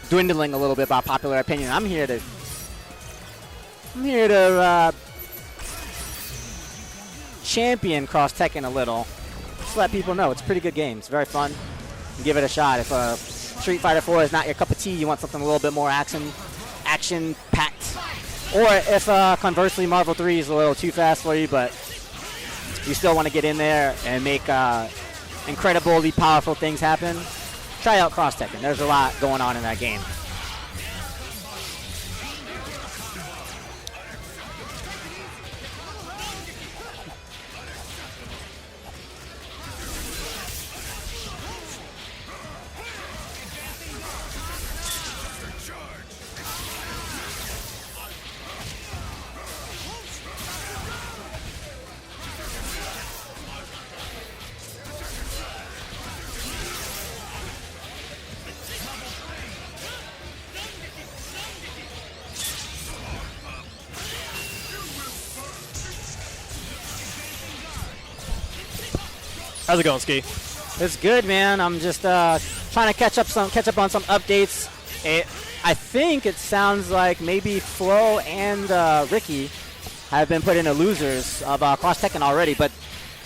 dwindling a little bit by popular opinion. I'm here to champion Cross Tekken a little. Just let people know it's a pretty good game. It's very fun. Give it a shot. If Street Fighter 4 is not your cup of tea, you want something a little bit more action-packed. Or if conversely Marvel 3 is a little too fast for you, but you still want to get in there and make incredibly powerful things happen, try out Cross Tekken. There's a lot going on in that game. How's it going, Ski? It's good, man. I'm just trying to catch up on some updates. I think it sounds like maybe Flo and Ricky have been put into losers of Cross Tekken already, but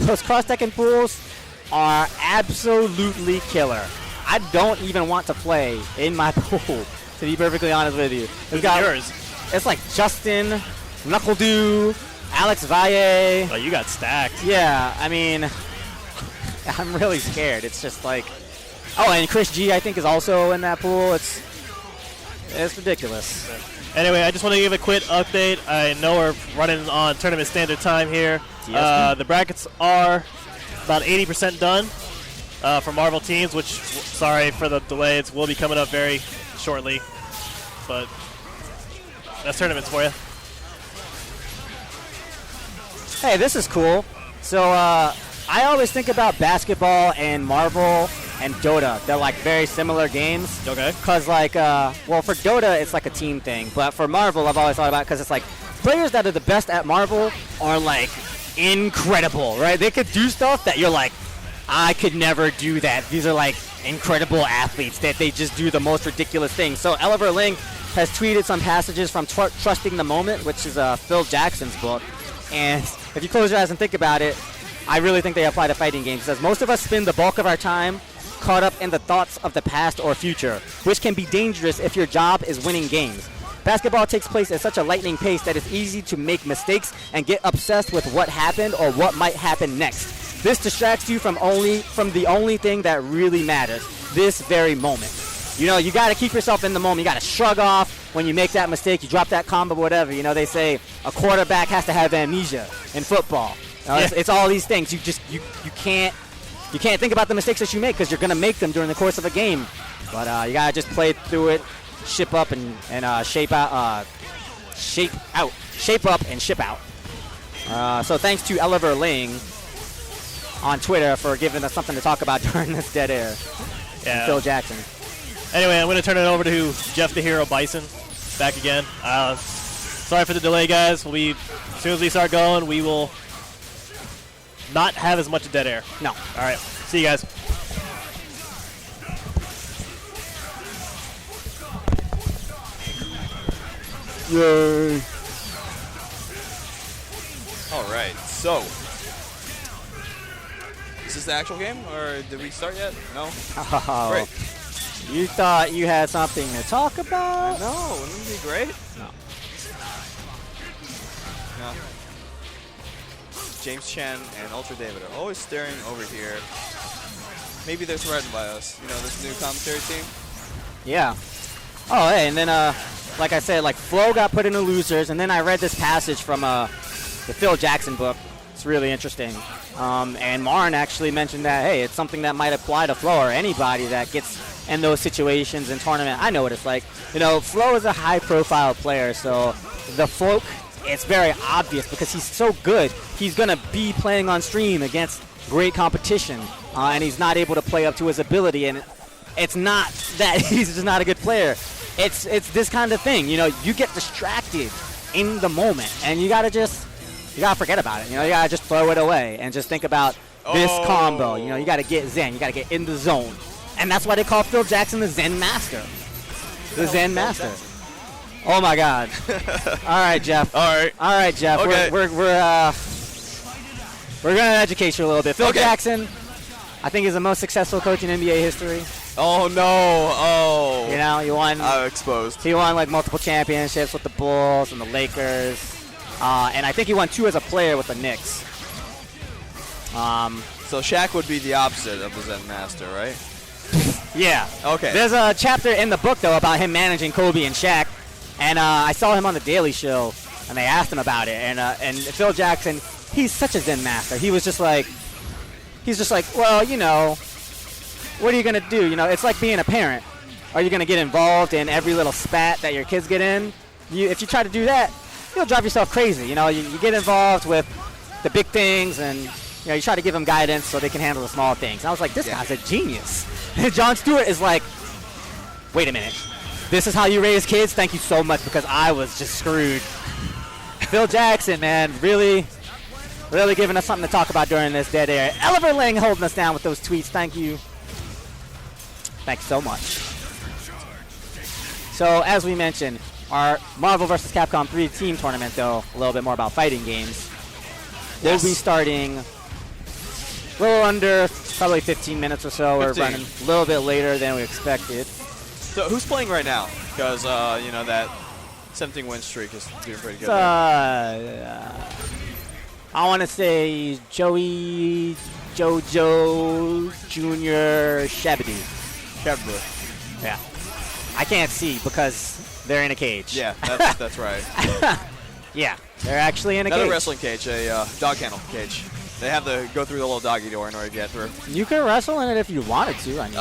those Cross Tekken pools are absolutely killer. I don't even want to play in my pool, to be perfectly honest with you. Who's yours? It's like Justin, Knuckle-Doo, Alex Valle. Oh, you got stacked. Yeah, I mean, I'm really scared. It's just like, oh, and Chris G, I think, is also in that pool. It's ridiculous. Anyway, I just want to give a quick update. I know we're running on tournament standard time here. The brackets are about 80% done for Marvel teams, which, sorry for the delay, it will be coming up very shortly. But that's tournaments for you. Hey, this is cool. So, I always think about basketball and Marvel and Dota. They're like very similar games. Okay. Because like, well, for Dota, it's like a team thing. But for Marvel, I've always thought about it because it's like players that are the best at Marvel are like incredible, right? They could do stuff that you're like, I could never do that. These are like incredible athletes that they just do the most ridiculous things. So Oliver Ling has tweeted some passages from Trusting the Moment, which is Phil Jackson's book. And if you close your eyes and think about it, I really think they apply to fighting games. It says, most of us spend the bulk of our time caught up in the thoughts of the past or future, which can be dangerous if your job is winning games. Basketball takes place at such a lightning pace that it's easy to make mistakes and get obsessed with what happened or what might happen next. This distracts you from the only thing that really matters, this very moment. You know, you got to keep yourself in the moment. You got to shrug off when you make that mistake, you drop that combo, whatever. You know, they say a quarterback has to have amnesia in football. It's all these things. You can't think about the mistakes that you make because you're going to make them during the course of a game. But you got to just play through it, shape up and shape up and ship out. So thanks to Oliver Ling on Twitter for giving us something to talk about during this dead air. Yeah. And Phil Jackson. Anyway, I'm going to turn it over to Jeff the Hero Bison back again. Sorry for the delay, guys. As soon as we start going, we will not have as much dead air. No. All right. See you guys. Yay. All right. So, is this the actual game, or did we start yet? No? Oh. Great. You thought you had something to talk about? No, wouldn't it be great? No. No. James Chen and Ultra David are always staring over here. Maybe they're threatened by us. You know, this new commentary team. Yeah. Oh, hey, and then, like I said, like Flo got put into losers, and then I read this passage from the Phil Jackson book. It's really interesting. And Marn actually mentioned that, hey, it's something that might apply to Flo or anybody that gets in those situations in tournament. I know what it's like. You know, Flo is a high-profile player, so the folk, it's very obvious because he's so good. He's going to be playing on stream against great competition, and he's not able to play up to his ability. And it's not that he's just not a good player. It's this kind of thing. You know, you get distracted in the moment, and you got to forget about it. You know, you got to just throw it away and just think about this combo. You know, you got to get zen. You got to get in the zone. And that's why they call Phil Jackson the Zen Master. The Zen Master. Oh my God. All right, Jeff. All right, Jeff. Okay. We're gonna educate you a little bit. Phil Jackson, I think he's the most successful coach in NBA history. Oh no! Oh. You know, he won. Exposed. He won like multiple championships with the Bulls and the Lakers, and I think he won 2 as a player with the Knicks. So Shaq would be the opposite of the Zen Master, right? Yeah. Okay. There's a chapter in the book though about him managing Kobe and Shaq, and I saw him on the Daily Show, and they asked him about it, and Phil Jackson, he's such a Zen Master. He's just like, well, you know, what are you gonna do? You know, it's like being a parent. Are you gonna get involved in every little spat that your kids get in? If you try to do that, you'll drive yourself crazy. You know, you get involved with the big things, and you know, you try to give them guidance so they can handle the small things. And I was like, this guy's a genius. And Jon Stewart is like, wait a minute, this is how you raise kids? Thank you so much, because I was just screwed. Phil Jackson, man, really giving us something to talk about during this dead air. Oliver Lang holding us down with those tweets. Thank you. Thanks so much. So, as we mentioned, our Marvel vs. Capcom 3 team tournament, though, a little bit more about fighting games, will be starting a little under probably 15 minutes or so. 15. We're running a little bit later than we expected. So who's playing right now? Because, you know, that 17-win streak is doing pretty good. I want to say Jojo Jr. Shabby. Yeah. I can't see because they're in a cage. Yeah, that's right. Yeah, they're actually in a Another cage. wrestling cage, a dog kennel cage. They have to go through the little doggy door in order to get through. You can wrestle in it if you wanted to. I mean,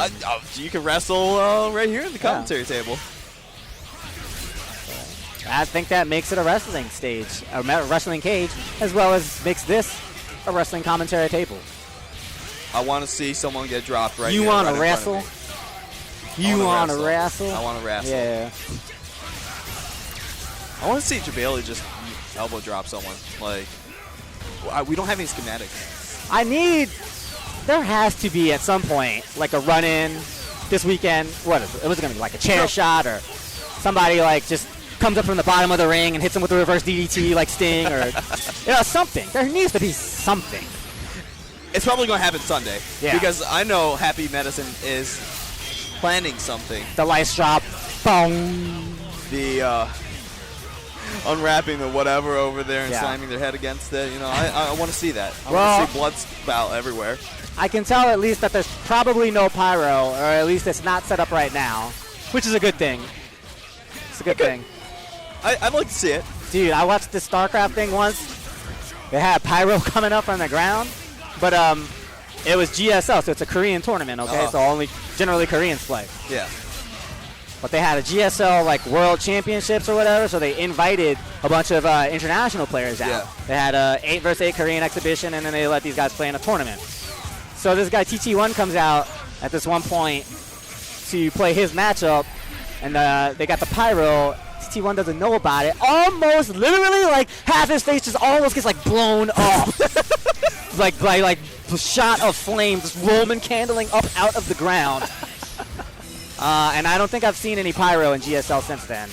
You can wrestle right here in the commentary table. I think that makes it a wrestling stage, a wrestling cage, as well as makes this a wrestling commentary table. I want to see someone get dropped right You here. want right to in front of wrestle? me. You want to wrestle? I want to wrestle. Yeah. I want to see Jabali just elbow drop someone. Like, we don't have any schematics. There has to be at some point, like a run-in this weekend. What is it? It was going to be like a chair shot, or somebody like just comes up from the bottom of the ring and hits him with a reverse DDT like Sting, or you know, something. There needs to be something. It's probably going to happen Sunday. Yeah. Because I know Happy Medicine is planning something. The lights drop. Boom. The unwrapping the whatever over there and Yeah. slamming their head against it. You know, I want to see that. I Well, want to see blood spout everywhere. I can tell at least that there's probably no pyro, or at least it's not set up right now, which is a good thing. It's a good thing. I'd like to see it. Dude, I watched this StarCraft thing once. They had pyro coming up from the ground, but it was GSL, so it's a Korean tournament, okay? So only generally Koreans play. Yeah. But they had a GSL like World Championships or whatever, so they invited a bunch of international players out. Yeah. They had a 8 vs. 8 Korean exhibition, and then they let these guys play in a tournament. So this guy TT1 comes out at this one point to play his matchup, and they got the pyro. TT1 doesn't know about it. Almost, literally, like half his face just almost gets like blown off, like shot of flames, just Roman candling up out of the ground. And I don't think I've seen any pyro in GSL since then.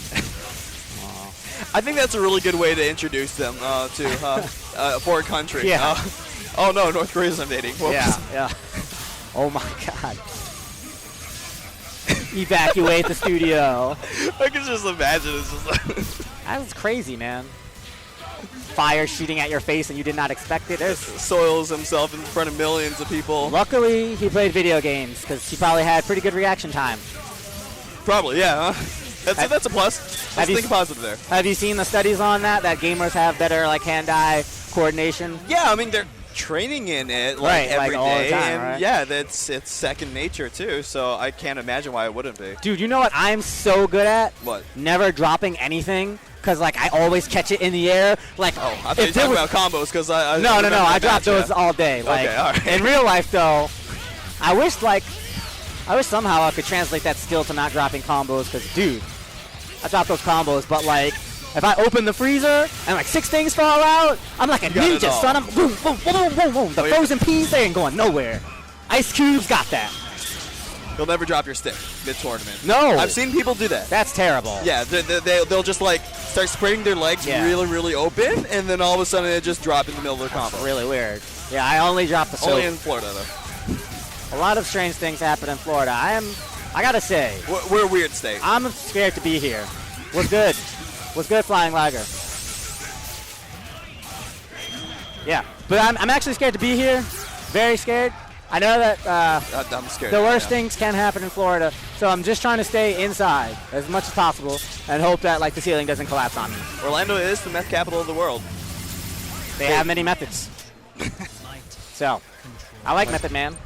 I think that's a really good way to introduce them to a foreign country. Yeah. Oh no, North Korea's invading. Whoops. Yeah. Oh my God. Evacuate the studio. I can just imagine it's just like That was crazy, man. Fire shooting at your face and you did not expect it. soils himself in front of millions of people. Luckily, he played video games because he probably had pretty good reaction time. Probably, yeah. Huh? That's a plus. Let's think positive there. Have you seen the studies on that gamers have better like hand-eye coordination? Yeah, I mean they're training in it Right, every like, all the day, time, and right? yeah, it's second nature too. So I can't imagine why it wouldn't be. Dude, you know what I'm so good at? What? Never dropping anything. Because, like, I always catch it in the air. Like, I thought you were talking about combos because I No, remember I that drop match, those yeah. all day. Like, Okay, all right. In real life, though, I wish somehow I could translate that skill to not dropping combos. Because, dude, I drop those combos, but, like, if I open the freezer and, like, 6 things fall out, I'm like a got it ninja, all. son. I'm boom, boom, boom, boom, boom, boom. The Oh, yeah. frozen peas, they ain't going nowhere. Ice Cube's got that. You'll never drop your stick mid-tournament. No. I've seen people do that. That's terrible. Yeah, they'll just like start spreading their legs really, really open, and then all of a sudden they just drop in the middle of their combo. Really weird. Yeah, I only dropped the soap. Only in Florida, though. A lot of strange things happen in Florida. I gotta say, We're a weird state. I'm scared to be here. Was good. Was good, Flying Liger. Yeah, but I'm actually scared to be here. Very scared. I know that I'm scared. the worst things can happen in Florida, so I'm just trying to stay inside as much as possible and hope that like the ceiling doesn't collapse on me. Orlando is the meth capital of the world. They have many methods. So, I like Method Man.